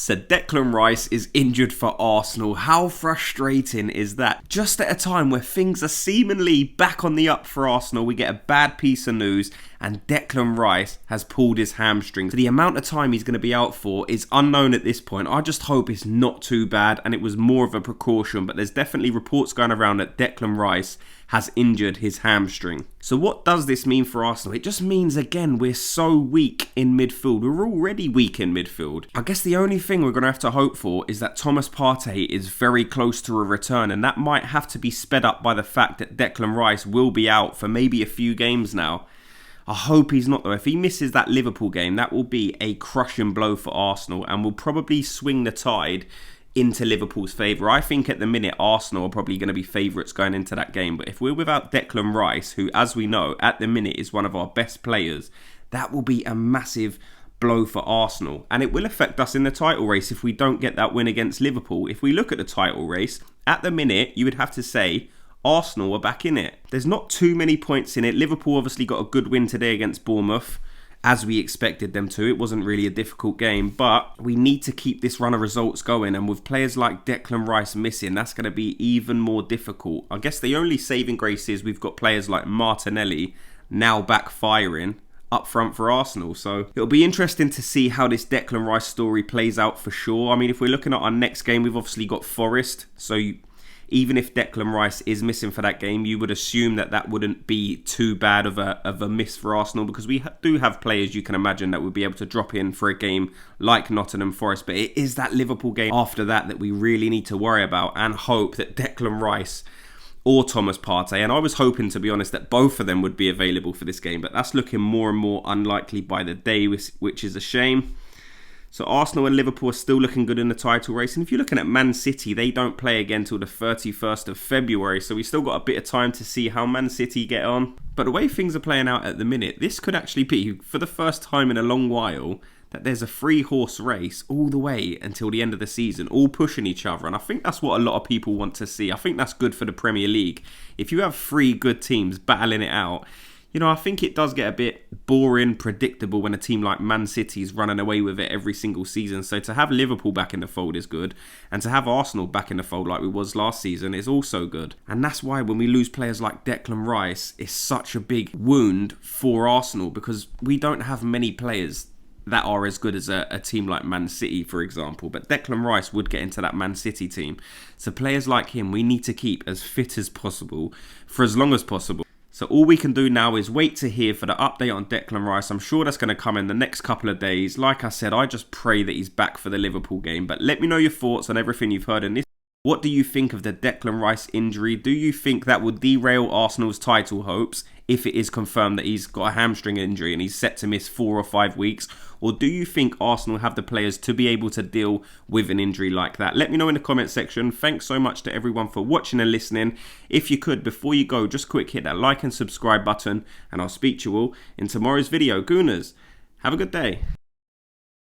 So Declan Rice is injured for Arsenal. How frustrating is that? Just at a time where things are seemingly back on the up for Arsenal, we get a bad piece of news and Declan Rice has pulled his hamstring. So the amount of time he's going to be out for is unknown at this point. I just hope it's not too bad and it was more of a precaution, but there's definitely reports going around that Declan Rice has injured his hamstring. So what does this mean for Arsenal? It just means, again, we're so weak in midfield. We're already weak in midfield. I guess the only thing we're going to have to hope for is that Thomas Partey is very close to a return, and that might have to be sped up by the fact that Declan Rice will be out for maybe a few games now. I hope he's not though. If he misses that Liverpool game, that will be a crushing blow for Arsenal and will probably swing the tide into Liverpool's favour. I think at the minute Arsenal are probably going to be favourites going into that game, but if we're without Declan Rice, who as we know at the minute is one of our best players, that will be a massive blow for Arsenal, and it will affect us in the title race if we don't get that win against Liverpool. If we look at the title race at the minute, you would have to say Arsenal are back in it. There's not too many points in it. Liverpool obviously got a good win today against Bournemouth, as we expected them to. It wasn't really a difficult game, but we need to keep this run of results going, and with players like Declan Rice missing, that's going to be even more difficult. I guess the only saving grace is we've got players like Martinelli now back firing up front for Arsenal, so it'll be interesting to see how this Declan Rice story plays out for sure. I mean, if we're looking at our next game, we've obviously got Forest, so even if Declan Rice is missing for that game, you would assume that that wouldn't be too bad of a miss for Arsenal, because we do have players you can imagine that would be able to drop in for a game like Nottingham Forest. But it is that Liverpool game after that we really need to worry about and hope that Declan Rice or Thomas Partey, and I was hoping, to be honest, that both of them would be available for this game, but that's looking more and more unlikely by the day, which is a shame. So Arsenal and Liverpool are still looking good in the title race. And if you're looking at Man City, they don't play again till the 31st of February. So we've still got a bit of time to see how Man City get on. But the way things are playing out at the minute, this could actually be, for the first time in a long while, that there's a 3-horse race all the way until the end of the season, all pushing each other. And I think that's what a lot of people want to see. I think that's good for the Premier League. If you have 3 good teams battling it out, you know, I think it does get a bit boring, predictable when a team like Man City is running away with it every single season. So to have Liverpool back in the fold is good. And to have Arsenal back in the fold like we was last season is also good. And that's why when we lose players like Declan Rice, it's such a big wound for Arsenal, because we don't have many players that are as good as a team like Man City, for example. But Declan Rice would get into that Man City team. So players like him, we need to keep as fit as possible for as long as possible. So all we can do now is wait to hear for the update on Declan Rice. I'm sure that's going to come in the next couple of days. Like I said, I just pray that he's back for the Liverpool game. But let me know your thoughts on everything you've heard in this. What do you think of the Declan Rice injury? Do you think that would derail Arsenal's title hopes if it is confirmed that he's got a hamstring injury and he's set to miss 4 or 5 weeks? Or do you think Arsenal have the players to be able to deal with an injury like that? Let me know in the comment section. Thanks so much to everyone for watching and listening. If you could, before you go, just quick hit that like and subscribe button, and I'll speak to you all in tomorrow's video. Gooners, have a good day.